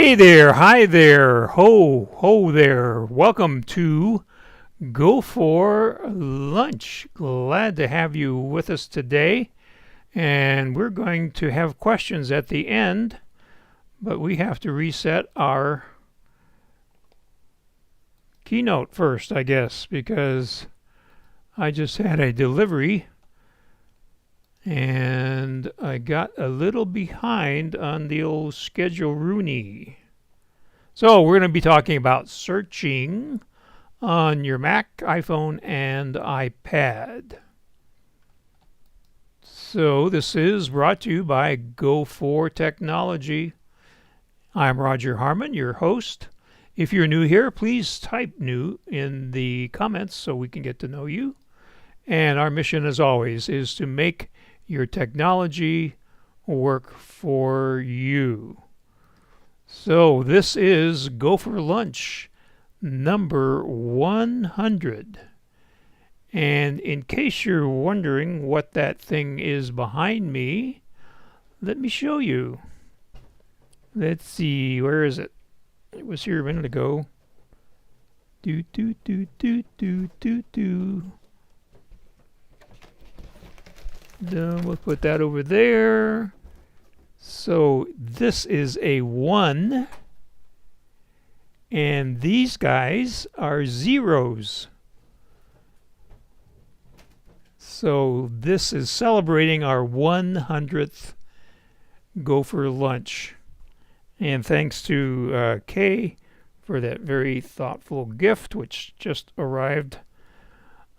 Hey there, hi there, ho there. Welcome to Go for Lunch. Glad to have you with us today. And we're going to have questions at the end, but we have to reset our keynote first, I guess, because I just had a delivery and I got a little behind on the old schedule Rooney. So we're going to be talking about searching on your Mac, iPhone, and iPad. So this is brought to you by GoFor Technology. I'm Roger Harmon, your host. If you're new here, please type new in the comments so we can get to know you. And our mission, as always, is to make your technology work for you. So this is Go for Lunch number 100. And in case you're wondering what that thing is behind me, let me show you. Let's see, where is it? It was here a minute ago. Do do do do do do do. Then we'll put that over there. So this is a 1, and these guys are zeros. So this is celebrating our 100th Go for Lunch. And thanks to Kay for that very thoughtful gift, which just arrived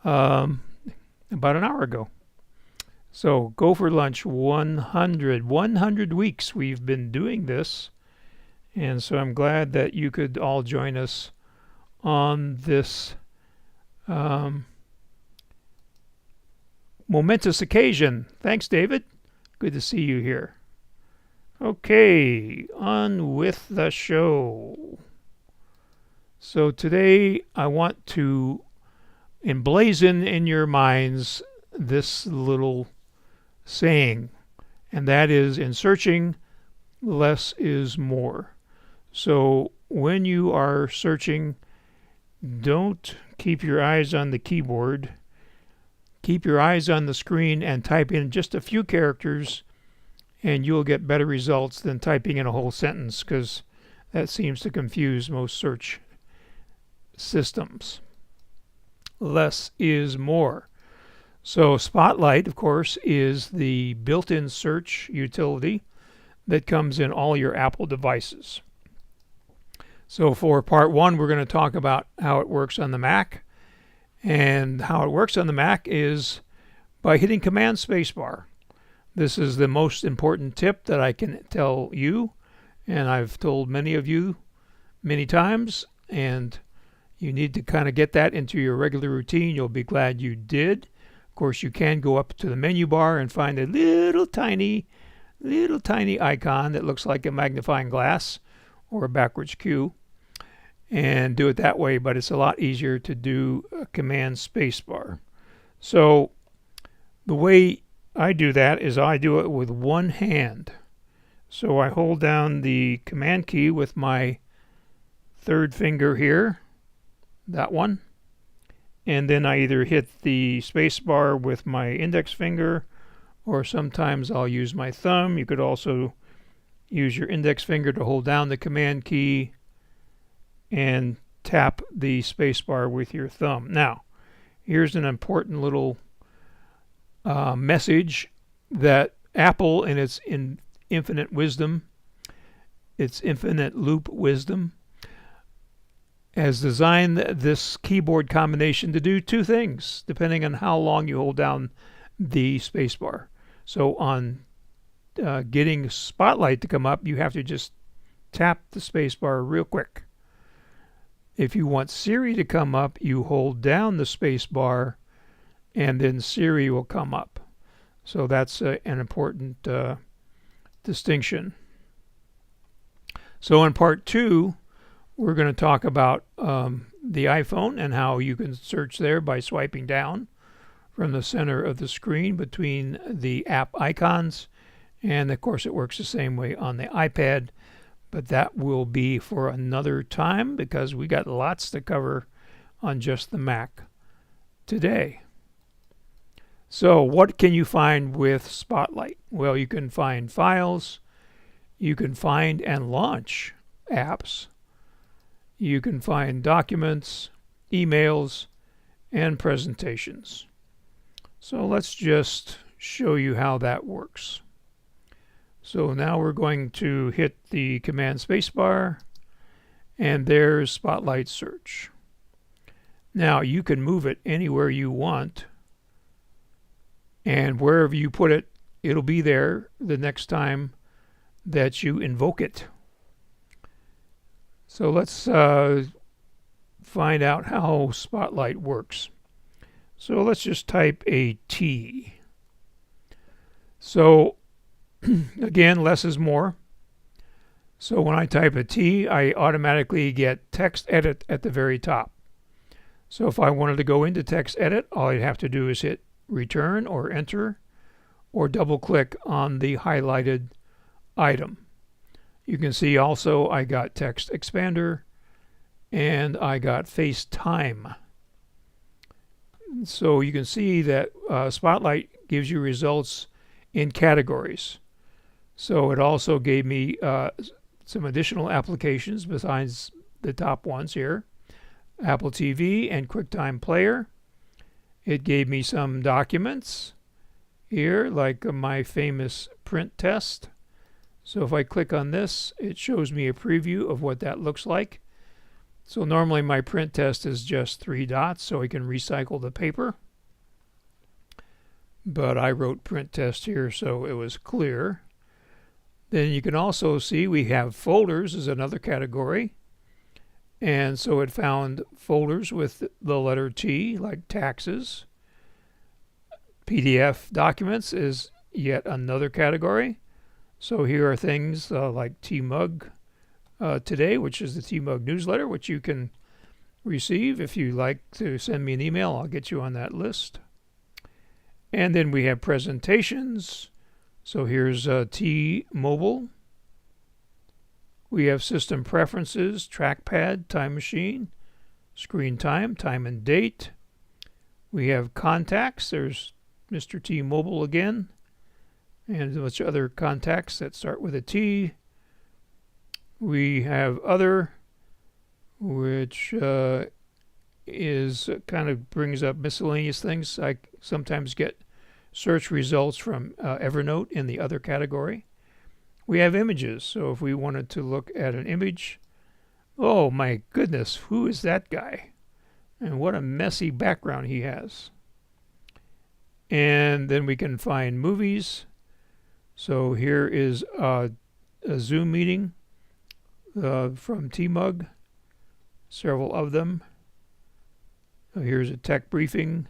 about an hour ago. So Go for Lunch 100 weeks we've been doing this. And so I'm glad that you could all join us on this momentous occasion. Thanks, David. Good to see you here. Okay, on with the show. So today I want to emblazon in your minds this little saying, and that is, in searching, less is more. So when you are searching, don't keep your eyes on the keyboard. Keep your eyes on the screen and type in just a few characters, and you'll get better results than typing in a whole sentence, because that seems to confuse most search systems. Less is more. So Spotlight, of course, is the built-in search utility that comes in all your Apple devices. So for part 1, we're going to talk about how it works on the Mac. And how it works on the Mac is by hitting Command Spacebar. This is the most important tip that I can tell you, and I've told many of you many times, and you need to kind of get that into your regular routine. You'll be glad you did. Of course, you can go up to the menu bar and find a little tiny icon that looks like a magnifying glass or a backwards Q, and do it that way, but it's a lot easier to do a Command Spacebar. So the way I do that is I do it with one hand. So I hold down the Command key with my third finger here, that one, and then I either hit the spacebar with my index finger, or sometimes I'll use my thumb. You could also use your index finger to hold down the Command key and tap the spacebar with your thumb. Now, here's an important little message that Apple, in its infinite wisdom, its infinite loop wisdom, has designed this keyboard combination to do two things, depending on how long you hold down the spacebar. So on getting Spotlight to come up, you have to just tap the spacebar real quick. If you want Siri to come up, you hold down the spacebar, and then Siri will come up. So that's an important distinction. So in part 2, we're going to talk about the iPhone and how you can search there by swiping down from the center of the screen between the app icons. And of course, it works the same way on the iPad. But that will be for another time, because we got lots to cover on just the Mac today. So what can you find with Spotlight? Well, you can find files, you can find and launch apps, you can find documents, emails, and presentations. So let's just show you how that works. So now we're going to hit the Command Spacebar, and there's Spotlight Search. Now you can move it anywhere you want, and wherever you put it it'll be there the next time that you invoke it. So let's find out how Spotlight works. So let's just type a T. So again, less is more. So when I type a T, I automatically get text edit at the very top. So if I wanted to go into text edit, all I'd have to do is hit return or enter or double click on the highlighted item. You can see also I got text expander and I got FaceTime. So you can see that Spotlight gives you results in categories. So it also gave me some additional applications besides the top ones here. Apple TV and QuickTime Player. It gave me some documents here, like my famous print test. So if I click on this, it shows me a preview of what that looks like. So normally my print test is just 3 dots, so I can recycle the paper. But I wrote print test here, so it was clear. Then you can also see we have folders as another category. And so it found folders with the letter T, like taxes. PDF documents is yet another category. So here are things like T-Mug Today, which is the T-Mug newsletter, which you can receive. If you like to send me an email, I'll get you on that list. And then we have presentations. So here's T-Mobile. We have system preferences, trackpad, time machine, screen time, time and date. We have contacts. There's Mr. T-Mobile again. And a bunch of other contacts that start with a T. We have other, which is kind of brings up miscellaneous things. I sometimes get search results from Evernote in the other category. We have images. So if we wanted to look at an image, oh my goodness, who is that guy? And what a messy background he has. And then we can find movies. So here is a Zoom meeting from T-Mug, several of them. So here's a tech briefing.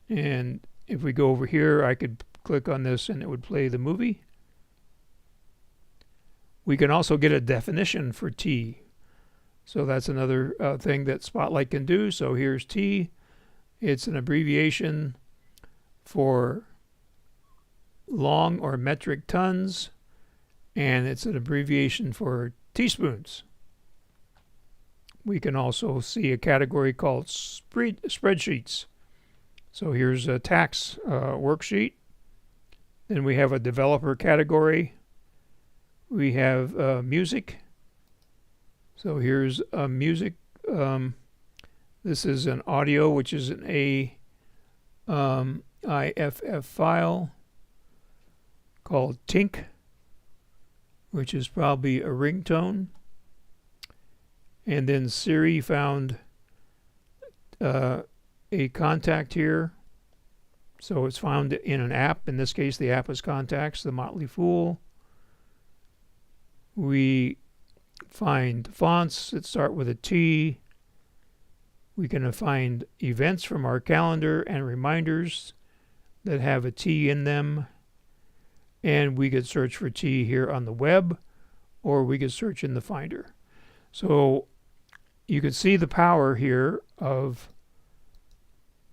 And if we go over here, I could click on this and it would play the movie. We can also get a definition for T. So that's another thing that Spotlight can do. So here's T. It's an abbreviation for long or metric tons, and it's an abbreviation for teaspoons. We can also see a category called spreadsheets. So here's a tax worksheet. Then we have a developer category. We have music. So here's music. This is an audio, which is an AIFF file called Tink, which is probably a ringtone. And then Siri found a contact here. So it's found in an app. In this case, the app is Contacts, The Motley Fool. We find fonts that start with a T. We can find events from our calendar and reminders that have a T in them. And we could search for T here on the web, or we could search in the Finder. So you can see the power here of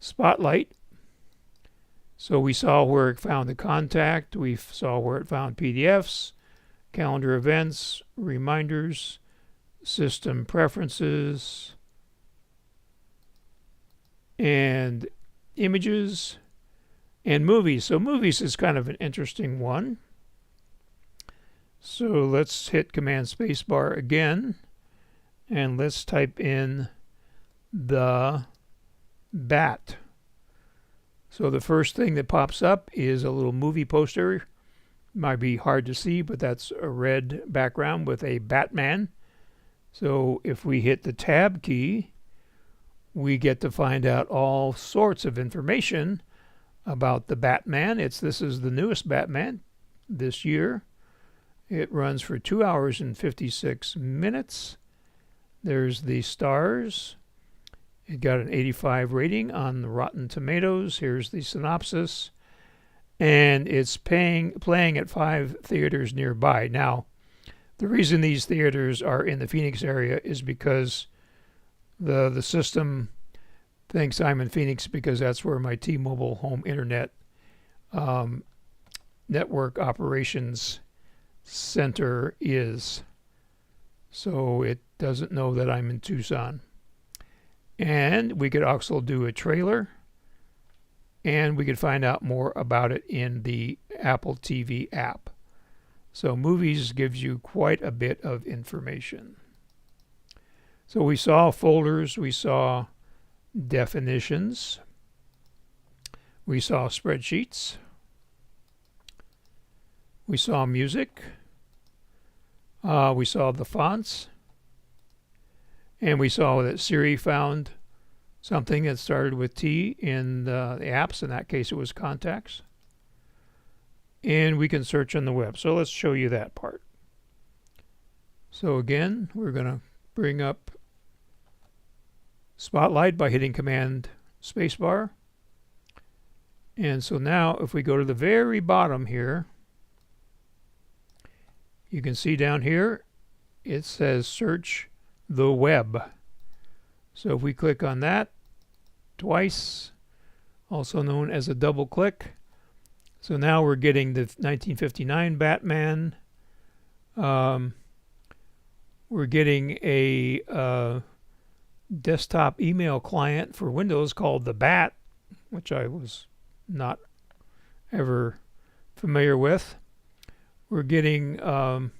Spotlight. So we saw where it found the contact. We saw where it found PDFs, calendar events, reminders, system preferences, and images, and movies. So movies is kind of an interesting one. So let's hit Command Spacebar again, and let's type in the bat. So the first thing that pops up is a little movie poster. Might be hard to see, but that's a red background with a Batman. So if we hit the Tab key, we get to find out all sorts of information about the Batman. This is the newest Batman this year. It runs for 2 hours and 56 minutes. There's the stars. It got an 85 rating on the Rotten Tomatoes. Here's the synopsis. And it's playing at 5 theaters nearby. Now, the reason these theaters are in the Phoenix area is because the system thinks I'm in Phoenix because that's where my T-Mobile home internet network operations center is. So it doesn't know that I'm in Tucson. And we could also do a trailer, and we could find out more about it in the Apple TV app. So movies gives you quite a bit of information. So we saw folders, we saw definitions, we saw spreadsheets, we saw music, we saw the fonts, and we saw that Siri found something that started with T in the apps. In that case, it was contacts. And we can search on the web. So let's show you that part. So again, we're going to bring up Spotlight by hitting Command Spacebar. And so now if we go to the very bottom here, you can see down here it says search the web. So if we click on that twice, also known as a double click, so now we're getting the 1959 Batman. We're getting a desktop email client for Windows called the Bat, which I was not ever familiar with. We're getting a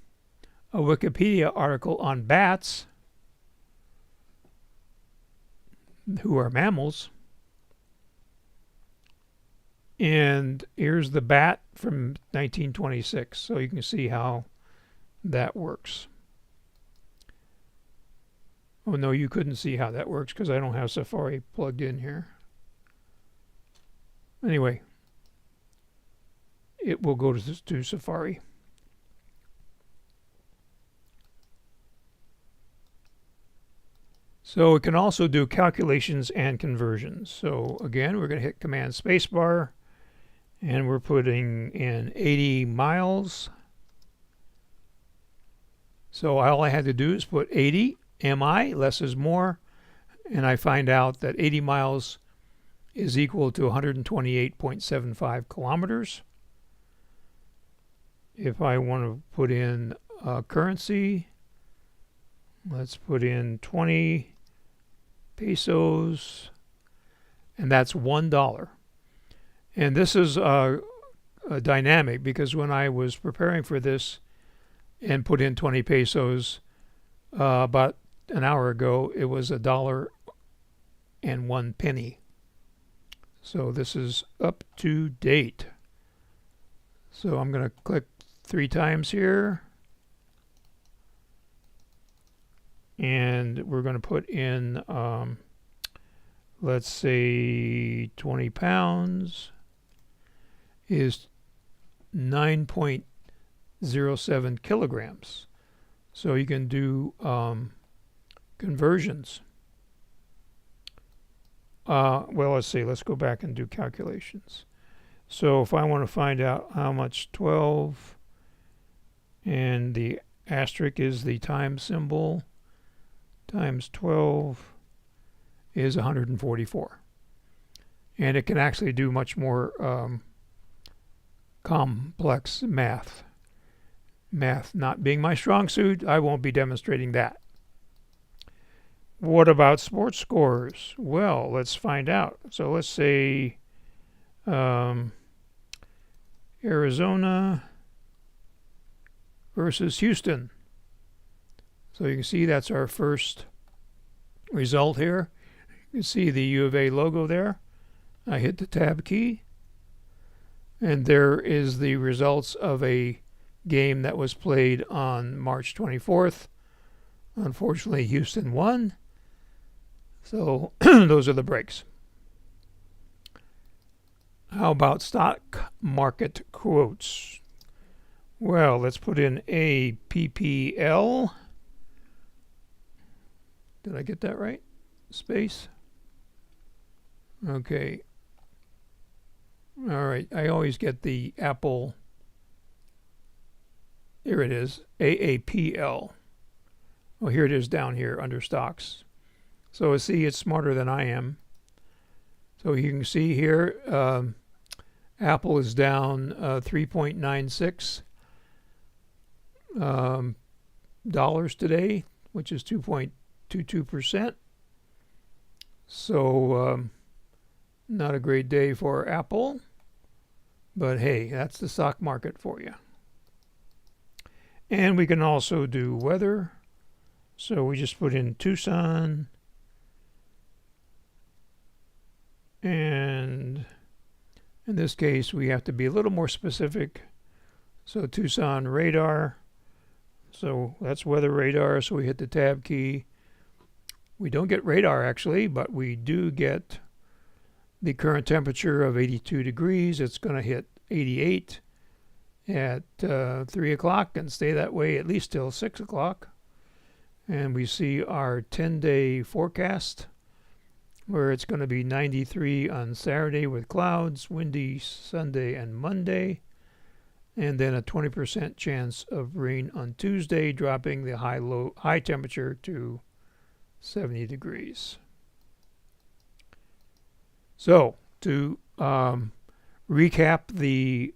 Wikipedia article on bats, who are mammals. And here's the bat from 1926, so you can see how that works. Oh no, you couldn't see how that works because I don't have Safari plugged in here. Anyway, it will go to Safari. So it can also do calculations and conversions. So again, we're going to hit Command Spacebar, and we're putting in 80 miles. So all I had to do is put 80 mi, less is more, and I find out that 80 miles is equal to 128.75 kilometers. If I want to put in currency, let's put in 20 pesos, and that's $1. And this is a dynamic because when I was preparing for this and put in 20 pesos about an hour ago, it was $1.01. So this is up to date. So I'm going to click 3 times here, and we're going to put in let's say 20 pounds is 9.07 kilograms. So you can do conversions. Well, let's see. Let's go back and do calculations. So if I want to find out how much 12, and the asterisk is the time symbol, times 12 is 144. And it can actually do much more complex math. Math not being my strong suit, I won't be demonstrating that. What about sports scores? Well, let's find out. So let's say Arizona versus Houston. So you can see that's our first result here. You can see the U of A logo there. I hit the tab key, and there is the results of a game that was played on March 24th. Unfortunately, Houston won. So those are the breaks. How about stock market quotes? Well, let's put in APPL. Did I get that right? Space. Okay. All right. I always get the Apple. Here it is. AAPL. Oh, here it is down here under stocks. So see, it's smarter than I am. So you can see here, Apple is down 3.96 dollars today, which is 2.22%. So not a great day for Apple, but hey, that's the stock market for you. And we can also do weather. So we just put in Tucson, and in this case we have to be a little more specific. So Tucson radar. So that's weather radar. So we hit the tab key. We don't get radar actually, but we do get the current temperature of 82 degrees. It's going to hit 88 at 3 o'clock and stay that way at least till 6 o'clock. And we see our 10-day forecast, where it's going to be 93 on Saturday with clouds, windy Sunday and Monday, and then a 20% chance of rain on Tuesday, dropping the high temperature to 70 degrees. So to recap the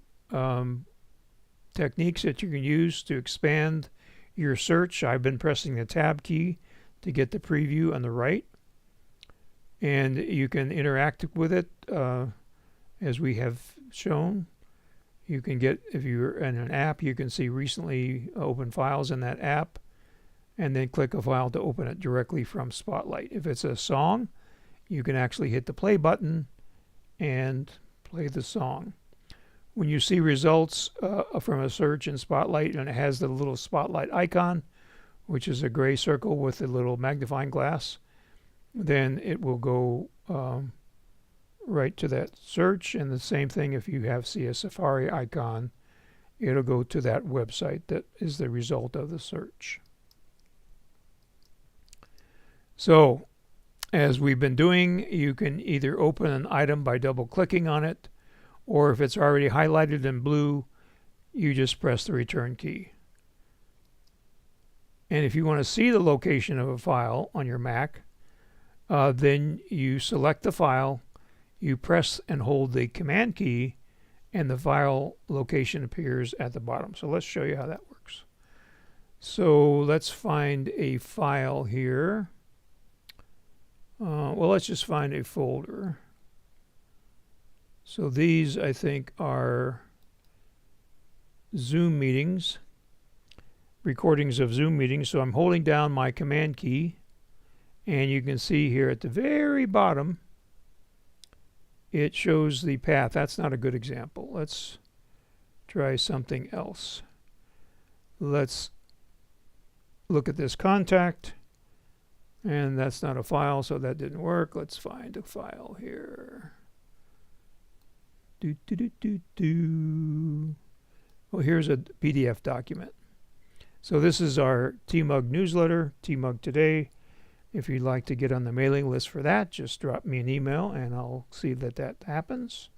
techniques that you can use to expand your search, I've been pressing the tab key to get the preview on the right, and you can interact with it as we have shown. You can get, if you're in an app, you can see recently opened files in that app, and then click a file to open it directly from Spotlight. If it's a song, you can actually hit the play button and play the song. When you see results from a search in Spotlight and it has the little Spotlight icon, which is a gray circle with a little magnifying glass, then it will go right to that search. And the same thing if you see a Safari icon, it'll go to that website that is the result of the search. So as we've been doing, you can either open an item by double clicking on it, or if it's already highlighted in blue, you just press the return key. And if you want to see the location of a file on your Mac, then you select the file, you press and hold the command key, and the file location appears at the bottom. So let's show you how that works. So let's find a file here. Well, let's just find a folder. So these, I think, are Zoom meetings, recordings of Zoom meetings. So I'm holding down my command key, and you can see here at the very bottom, it shows the path. That's not a good example. Let's try something else. Let's look at this contact, and that's not a file, so that didn't work. Let's find a file here. Well, here's a PDF document. So this is our TMUG newsletter, TMUG Today. If you'd like to get on the mailing list for that, just drop me an email and I'll see that that happens.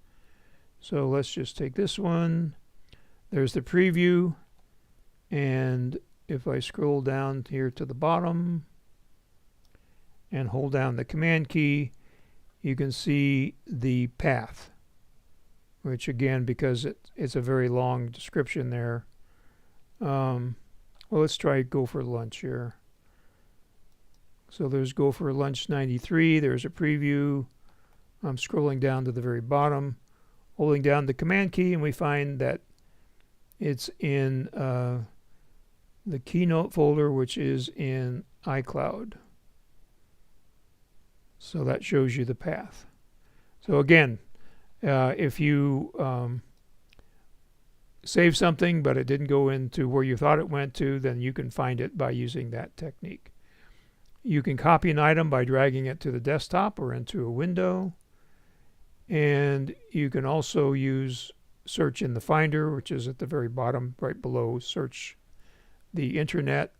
So let's just take this one. There's the preview. And if I scroll down here to the bottom and hold down the command key, you can see the path, which again, because it's a very long description there. Well, let's try Go for Lunch here. So there's Go for Lunch 93. There's a preview. I'm scrolling down to the very bottom, holding down the command key, and we find that it's in the Keynote folder, which is in iCloud. So that shows you the path. So again, if you save something but it didn't go into where you thought it went to, then you can find it by using that technique. You can copy an item by dragging it to the desktop or into a window. And you can also use search in the Finder, which is at the very bottom, right below search the internet,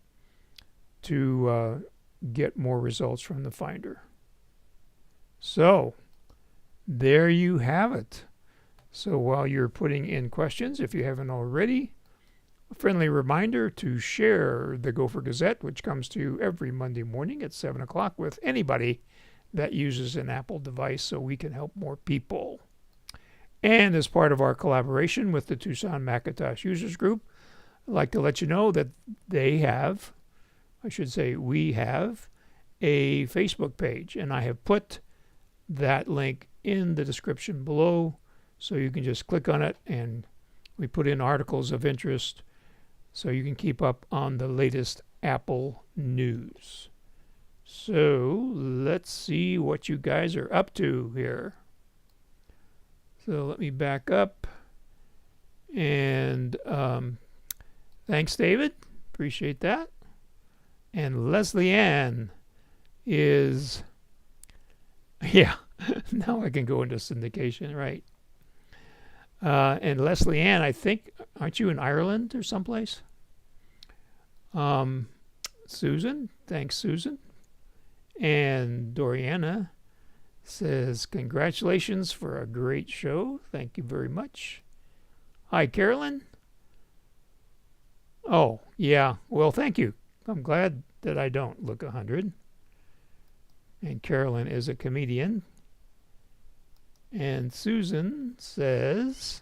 to get more results from the Finder. So there you have it. So while you're putting in questions, if you haven't already, a friendly reminder to share the Gopher Gazette, which comes to you every Monday morning at 7 o'clock, with anybody that uses an Apple device so we can help more people. And as part of our collaboration with the Tucson Macintosh Users Group, I'd like to let you know that they have, I should say we have, a Facebook page. And I have put that link in the description below, so you can just click on it, and we put in articles of interest so you can keep up on the latest Apple news. So let's see what you guys are up to here. So let me back up. And thanks, David. Appreciate that. And Leslie Ann is, yeah, now I can go into syndication, right? And Leslie Ann, I think, aren't you in Ireland or someplace? Susan, thanks, Susan. And Doriana says, congratulations for a great show. Thank you very much. Hi, Carolyn. Oh, yeah. Well, thank you. I'm glad that I don't look 100. And Carolyn is a comedian. And Susan says,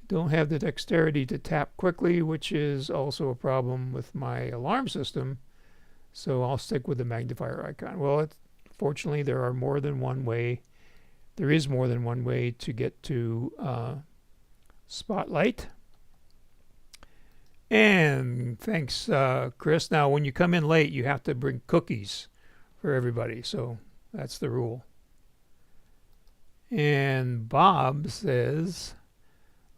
don't have the dexterity to tap quickly, which is also a problem with my alarm system, so I'll stick with the magnifier icon. Well, fortunately, there is more than one way to get to Spotlight. And thanks, Chris. Now, when you come in late, you have to bring cookies for everybody, so that's the rule. And Bob says,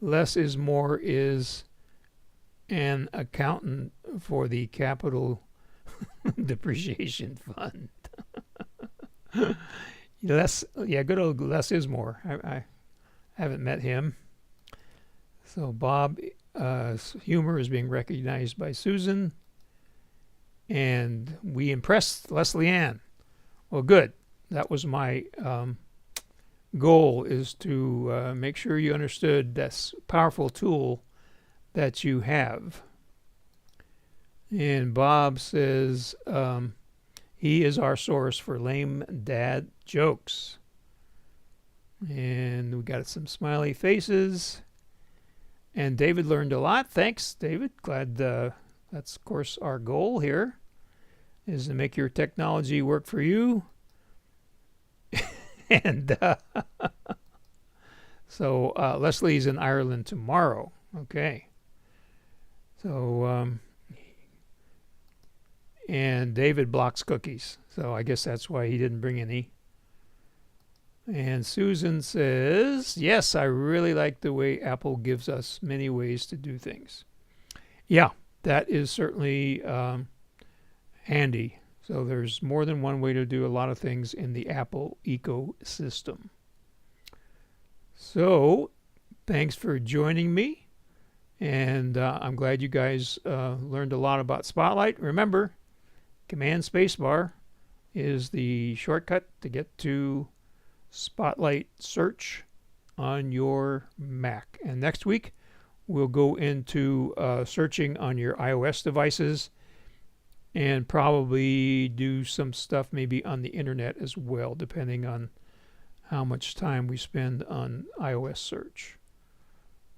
less is more is an accountant for the Capital Depreciation Fund. Good old less is more. I haven't met him. So Bob's humor is being recognized by Susan. And we impressed Leslie Ann. Well, good. That was my goal, is to make sure you understood this powerful tool that you have. And Bob says he is our source for lame dad jokes. And we got some smiley faces. And David learned a lot. Thanks, David. Glad that's, of course, our goal here, is to make your technology work for you. And so Leslie's in Ireland tomorrow. Okay. So, and David blocks cookies. So I guess that's why he didn't bring any. And Susan says, yes, I really like the way Apple gives us many ways to do things. Yeah, that is certainly handy. So there's more than one way to do a lot of things in the Apple ecosystem. So thanks for joining me. And I'm glad you guys learned a lot about Spotlight. Remember, Command Spacebar is the shortcut to get to Spotlight search on your Mac. And next week, we'll go into searching on your iOS devices, and probably do some stuff maybe on the internet as well, depending on how much time we spend on iOS search.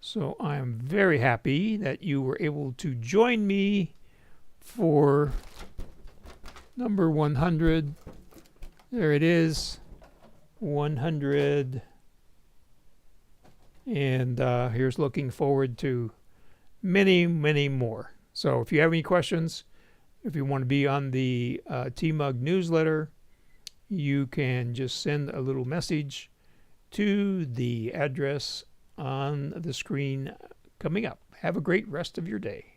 So I'm very happy that you were able to join me for number 100. There it is, 100. And here's looking forward to many, many more. So if you have any questions, if you want to be on the TMUG newsletter, you can just send a little message to the address on the screen coming up. Have a great rest of your day.